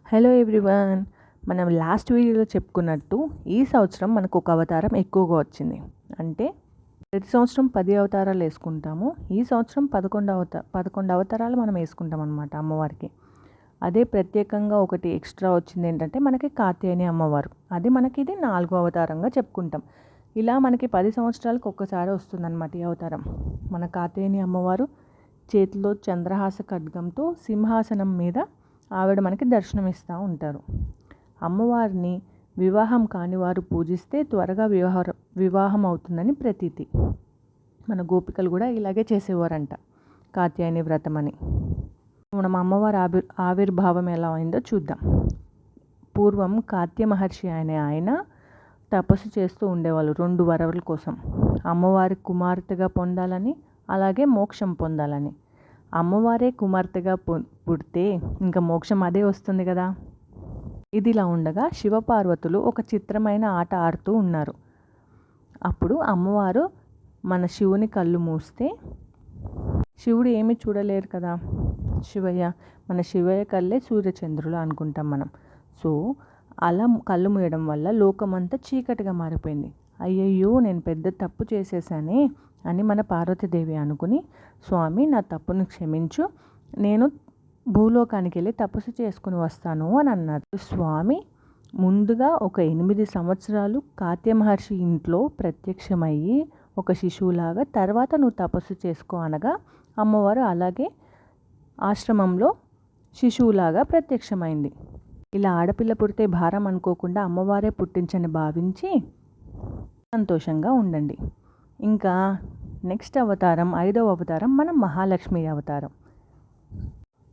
Hello everyone. మనం last వీడియోలో చెప్పుకున్నట్టు ఈ సంవత్సరం మనకు ఒక అవతారం ఎక్కువగా వచ్చింది. అంటే ప్రతి సంవత్సరం 10 అవతారాలు వేసుకుంటాము. ఈ సంవత్సరం 11 అవతారాలు మనం వేసుకుంటాం అన్నమాట అమ్మవారికి. అదే ప్రత్యేకంగా ఒకటి ఎక్స్ట్రా వచ్చింది ఏంటంటే మనకి కాత్యాయని అమ్మవారు. అది మనకి ఇది 4వ అవతారంగా చెప్పుకుంటాం. ఇలా మనకి 10 సంవత్సరాలకు ఒక్కసారి వస్తుందన్నమాట ఈ అవతారం. మన కాత్యాయని అమ్మవారు చేతిలో చంద్రహాస ఖడ్గంతో సింహాసనం మీద ఆవిడ మనకి దర్శనమిస్తూ ఉంటారు. అమ్మవారిని వివాహం కాని వారు పూజిస్తే త్వరగా వివాహం అవుతుందని ప్రతీతి. మన గోపికలు కూడా ఇలాగే చేసేవారంట కాత్యాయని వ్రతం అని. మనం అమ్మవారి ఆవిర్భావం ఎలా అయిందో చూద్దాం. పూర్వం కాత్య మహర్షి ఆయన తపస్సు చేస్తూ ఉండేవాళ్ళు 2 వరాల కోసం. అమ్మవారి కుమార్తెగా పొందాలని, అలాగే మోక్షం పొందాలని. అమ్మవారే కుమార్తెగా పుడితే ఇంకా మోక్షం అదే వస్తుంది కదా. ఇదిలా ఉండగా శివపార్వతులు ఒక చిత్రమైన ఆట ఆడుతూ ఉన్నారు. అప్పుడు అమ్మవారు మన శివుని కళ్ళు మూస్తే శివుడు ఏమీ చూడలేరు కదా. మన శివయ్య కళ్ళే సూర్యచంద్రులు అనుకుంటాం మనం. సో అలా కళ్ళు మూయడం వల్ల లోకమంతా చీకటిగా మారిపోయింది. అయ్యయ్యో, నేను పెద్ద తప్పు చేసేసానే అని మన పార్వతీదేవి అనుకుని, స్వామి నా తప్పును క్షమించు, నేను భూలోకానికి వెళ్ళి తపస్సు చేసుకుని వస్తాను అని అన్నారు. స్వామి ముందుగా ఒక 8 సంవత్సరాలు కాత్య మహర్షి ఇంట్లో ప్రత్యక్షమయ్యి ఒక శిశువులాగా, తర్వాత నువ్వు తపస్సు చేసుకో అనగా అమ్మవారు అలాగే ఆశ్రమంలో శిశువులాగా ప్రత్యక్షమైంది. ఇలా ఆడపిల్ల పుడితే భారం అనుకోకుండా అమ్మవారే పుట్టించని భావించి సంతోషంగా ఉండండి. ఇంకా నెక్స్ట్ అవతారం 5వ అవతారం మన మహాలక్ష్మి అవతారం.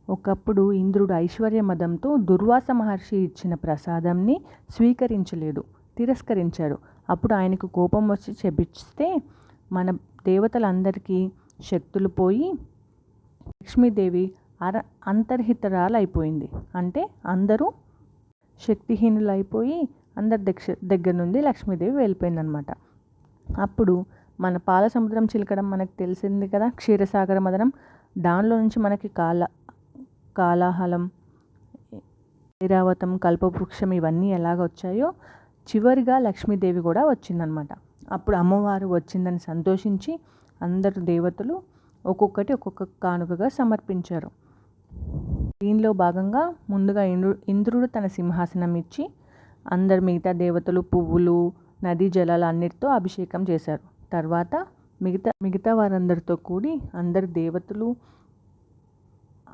ఒకప్పుడు ఇంద్రుడు ఐశ్వర్య మదంతో దుర్వాస మహర్షి ఇచ్చిన ప్రసాదంని స్వీకరించలేదు, తిరస్కరించాడు. అప్పుడు ఆయనకు కోపం వచ్చి శపిస్తే మన దేవతలందరికీ శక్తులు పోయి లక్ష్మీదేవి అంతర్హితరాలు అయిపోయింది. అంటే అందరూ శక్తిహీనులు అయిపోయి అందరి దగ్గర నుండి లక్ష్మీదేవి వెళ్ళిపోయిందనమాట. అప్పుడు మన పాల సముద్రం చిలకడం మనకు తెలిసింది కదా, క్షీరసాగర మదనం. దానిలో నుంచి మనకి కాలాహలం, ఐరావతం, కల్పవృక్షం ఇవన్నీ ఎలాగ వచ్చాయో చివరిగా లక్ష్మీదేవి కూడా వచ్చిందనమాట. అప్పుడు అమ్మవారు వచ్చిందని సంతోషించి అందరు దేవతలు ఒక్కొక్క కానుకగా సమర్పించారు. దీనిలో భాగంగా ముందుగా ఇంద్రుడు తన సింహాసనం ఇచ్చి అందరు మిగతా దేవతలు పువ్వులు, నదీ జలాలు అన్నిటితో అభిషేకం చేశారు. తర్వాత మిగతా వారందరితో కూడి అందరు దేవతలు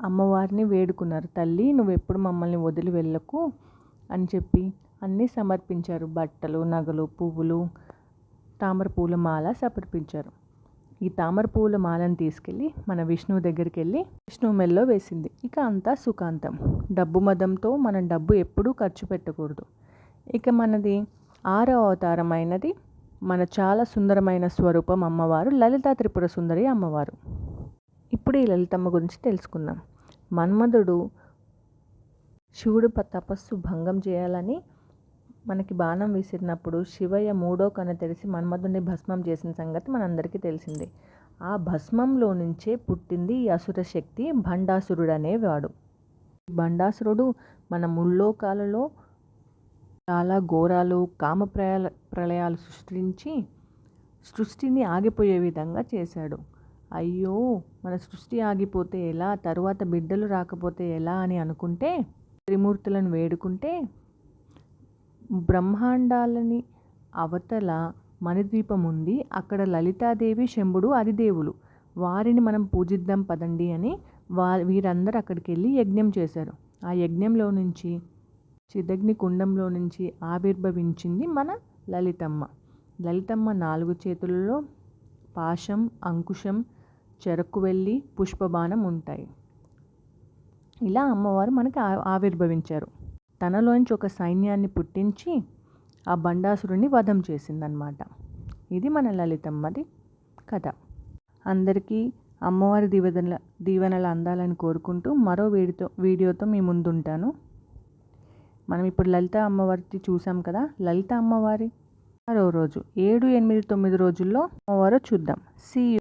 అమ్మవారిని వేడుకున్నారు. తల్లి, నువ్వు ఎప్పుడు మమ్మల్ని వదిలి వెళ్ళకు అని చెప్పి అన్నీ సమర్పించారు. బట్టలు, నగలు, పువ్వులు, తామర పూల మాల సమర్పించారు. ఈ తామర పూల మాలను తీసుకెళ్ళి మన విష్ణువు దగ్గరికి వెళ్ళి విష్ణువు మెల్లో వేసింది. ఇక అంతా సుఖాంతం. డబ్బు మదంతో మనం డబ్బు ఎప్పుడూ ఖర్చు పెట్టకూడదు. ఇక మనది 6వ అవతారం అయినది మన చాలా సుందరమైన స్వరూపం అమ్మవారు లలితా త్రిపుర సుందరి అమ్మవారు. ఇప్పుడు ఈ లలితమ్మ గురించి తెలుసుకుందాం. మన్మధుడు శివుడు తపస్సు భంగం చేయాలని మనకి బాణం విసిరినప్పుడు శివయ్య 3వ కన్ను తెరిచి మన్మధుడిని భస్మం చేసిన సంగతి మనందరికీ తెలిసింది. ఆ భస్మంలో నుంచే పుట్టింది ఈ అసుర శక్తి భండాసురుడు అనేవాడు. భండాసురుడు మన ముల్లోకాలలో చాలా ఘోరాలు, కామ ప్రళయాలు సృష్టించి సృష్టిని ఆగిపోయే విధంగా చేశాడు. అయ్యో, మన సృష్టి ఆగిపోతే ఎలా, తరువాత బిడ్డలు రాకపోతే ఎలా అని అనుకుంటే త్రిమూర్తులను వేడుకుంటే బ్రహ్మాండాలని అవతల మణిద్వీపం ఉంది. అక్కడ లలితాదేవి, శంభుడు అధిదేవులు. వారిని మనం పూజిద్దాం పదండి అని వీరందరూ అక్కడికి వెళ్ళి యజ్ఞం చేశారు. ఆ యజ్ఞంలో నుంచి చిదగ్ని కుండంలో నుంచి ఆవిర్భవించింది మన లలితమ్మ. లలితమ్మ 4 చేతులలో పాశం, అంకుశం, చెరకువెల్లి, పుష్పబాణం ఉంటాయి. ఇలా అమ్మవారు మనకి ఆవిర్భవించారు. తనలోంచి ఒక సైన్యాన్ని పుట్టించి ఆ భండాసురుని వధం చేసిందనమాట. ఇది మన లలితమ్మది కథ. అందరికీ అమ్మవారి దీవెనలు అందాలని కోరుకుంటూ మరో వీడియోతో మీ ముందుంటాను. మనం ఇప్పుడు లలిత అమ్మవారిని చూసాం కదా. లలిత అమ్మవారి మరో రోజు 7, 8, 9 రోజుల్లో అమ్మవారు చూద్దాం. See you.